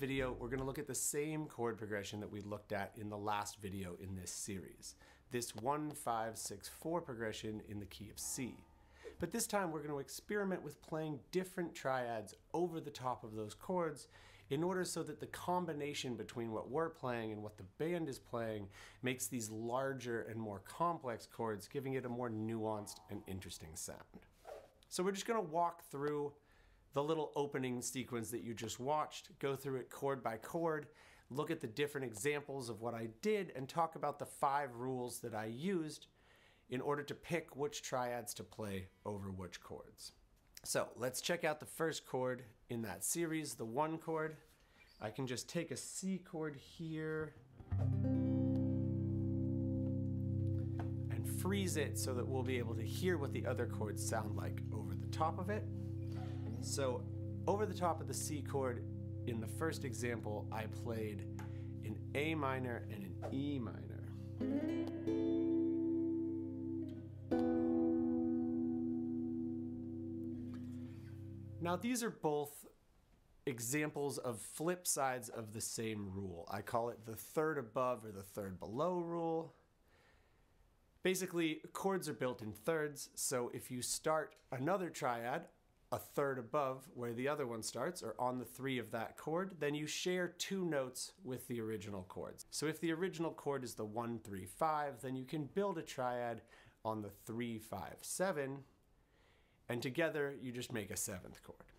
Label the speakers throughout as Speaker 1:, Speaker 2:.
Speaker 1: video, we're going to look at the same chord progression that we looked at in the last video in this series. This 1-5-6-4 progression in the key of C. But this time we're going to experiment with playing different triads over the top of those chords in order so that the combination between what we're playing and what the band is playing makes these larger and more complex chords, giving it a more nuanced and interesting sound. So we're just going to walk through the little opening sequence that you just watched, go through it chord by chord, look at the different examples of what I did, and talk about the 5 rules that I used in order to pick which triads to play over which chords. So let's check out the first chord in that series, the 1 chord. I can just take a C chord here and freeze it so that we'll be able to hear what the other chords sound like over the top of it. So over the top of the C chord in the first example, I played an A minor and an E minor. Now these are both examples of flip sides of the same rule. I call it the third above or the third below rule. Basically, chords are built in thirds, so if you start another triad a third above where the other one starts, or on the 3 of that chord, then you share 2 notes with the original chords. So if the original chord is the 1-3-5, then you can build a triad on the 3-5-7, and together you just make a 7th chord.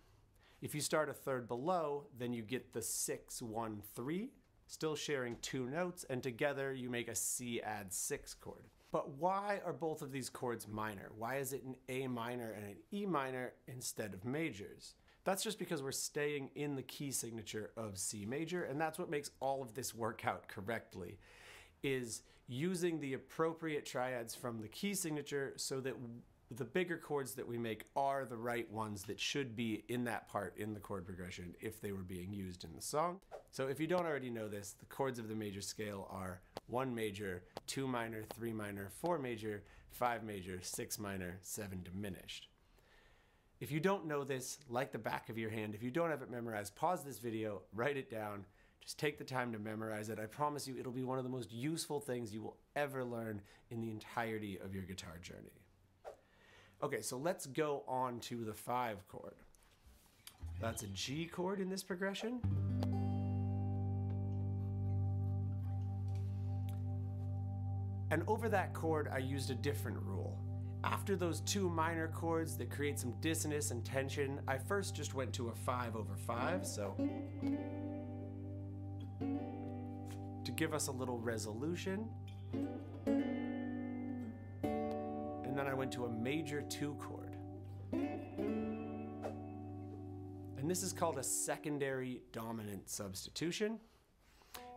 Speaker 1: If you start a third below, then you get the 6-1-3, still sharing 2 notes, and together you make a C add 6 chord. But why are both of these chords minor? Why is it an A minor and an E minor instead of majors? That's just because we're staying in the key signature of C major, and that's what makes all of this work out correctly, is using the appropriate triads from the key signature so that the bigger chords that we make are the right ones that should be in that part in the chord progression if they were being used in the song. So if you don't already know this, the chords of the major scale are 1 major, 2 minor, 3 minor, 4 major, 5 major, 6 minor, 7 diminished. If you don't know this, like the back of your hand, if you don't have it memorized, pause this video, write it down, just take the time to memorize it. I promise you it'll be one of the most useful things you will ever learn in the entirety of your guitar journey. Okay, so let's go on to the 5 chord. That's a G chord in this progression. And over that chord, I used a different rule. After those 2 minor chords that create some dissonance and tension, I first just went to a 5/5, so to give us a little resolution. And then I went to a major 2 chord. And this is called a secondary dominant substitution.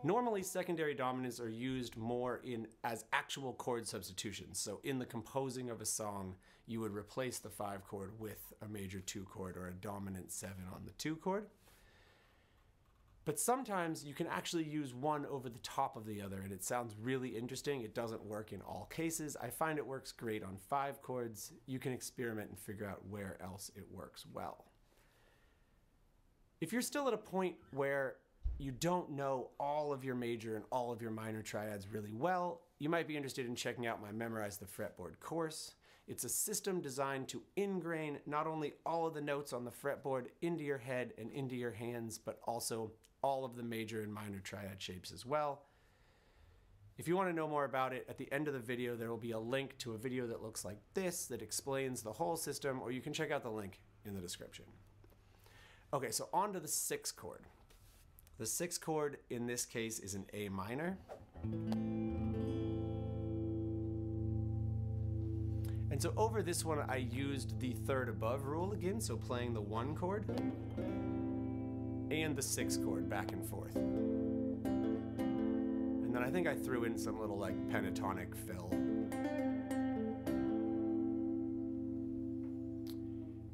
Speaker 1: Normally, secondary dominants are used more as actual chord substitutions. So in the composing of a song, you would replace the 5 chord with a major 2 chord or a dominant 7 on the 2 chord. But sometimes you can actually use one over the top of the other, and it sounds really interesting. It doesn't work in all cases. I find it works great on 5 chords. You can experiment and figure out where else it works well. If you're still at a point where you don't know all of your major and all of your minor triads really well, you might be interested in checking out my Memorize the Fretboard course. It's a system designed to ingrain not only all of the notes on the fretboard into your head and into your hands, but also all of the major and minor triad shapes as well. If you want to know more about it, at the end of the video there will be a link to a video that looks like this that explains the whole system, or you can check out the link in the description. Okay, so on to the 6 chord. The 6 chord in this case is an A minor. And so over this one I used the third above rule again, so playing the 1 chord and the 6 chord back and forth. And then I think I threw in some little like pentatonic fill.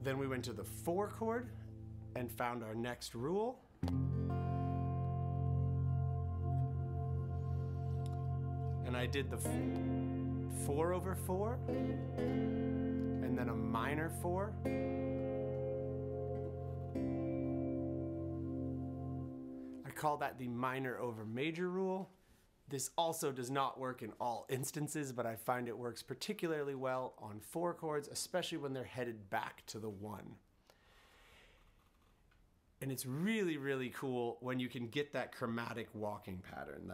Speaker 1: Then we went to the 4 chord and found our next rule. And I did the 4/4, and then a minor 4, call that the minor over major rule. This also does not work in all instances, but I find it works particularly well on 4 chords, especially when they're headed back to the 1. And it's really, really cool when you can get that chromatic walking pattern.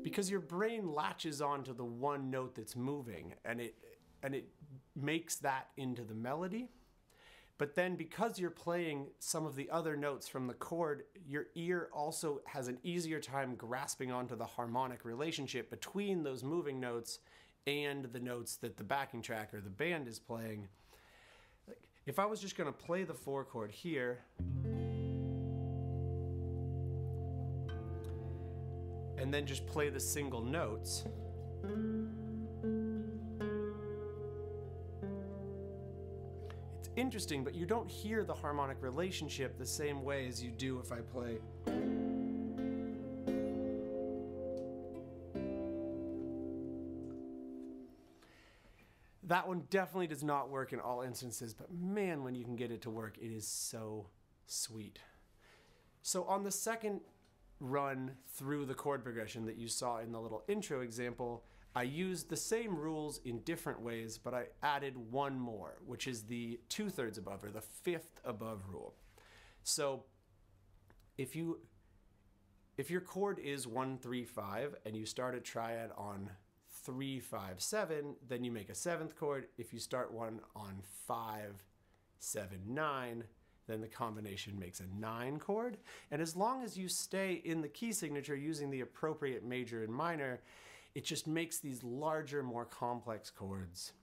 Speaker 1: Because your brain latches onto the one note that's moving, and it makes that into the melody. But then because you're playing some of the other notes from the chord, your ear also has an easier time grasping onto the harmonic relationship between those moving notes and the notes that the backing track or the band is playing. Like, if I was just going to play the 4 chord here, and then just play the single notes, it's interesting, but you don't hear the harmonic relationship the same way as you do if I play. That one definitely does not work in all instances, but man, when you can get it to work, it is so sweet. So on the second run through the chord progression that you saw in the little intro example, I used the same rules in different ways, but I added one more, which is the 2/3 above, or the 5th above rule. So if your chord is 1, 3, 5, and you start a triad on 3, 5, 7, then you make a 7th chord. If you start one on 5, 7, 9, then the combination makes a 9 chord. And as long as you stay in the key signature using the appropriate major and minor, it just makes these larger, more complex chords.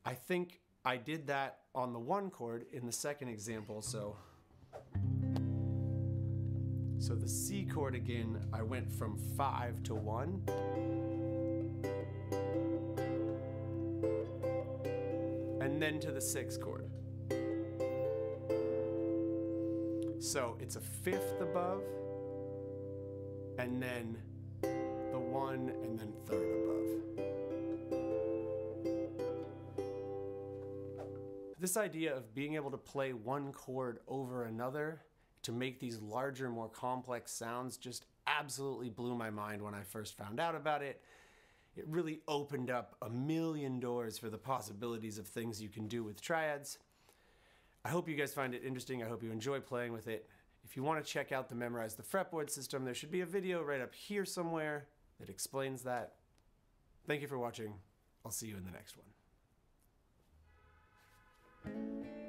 Speaker 1: I think I did that on the 1 chord in the second example. So the C chord again, I went from 5 to 1. And then to the 6th chord. So it's a 5th above, and then the 1, and then 3rd above. This idea of being able to play one chord over another to make these larger, more complex sounds just absolutely blew my mind when I first found out about it. It really opened up a million doors for the possibilities of things you can do with triads. I hope you guys find it interesting. I hope you enjoy playing with it. If you want to check out the Memorize the Fretboard system, there should be a video right up here somewhere that explains that. Thank you for watching. I'll see you in the next one.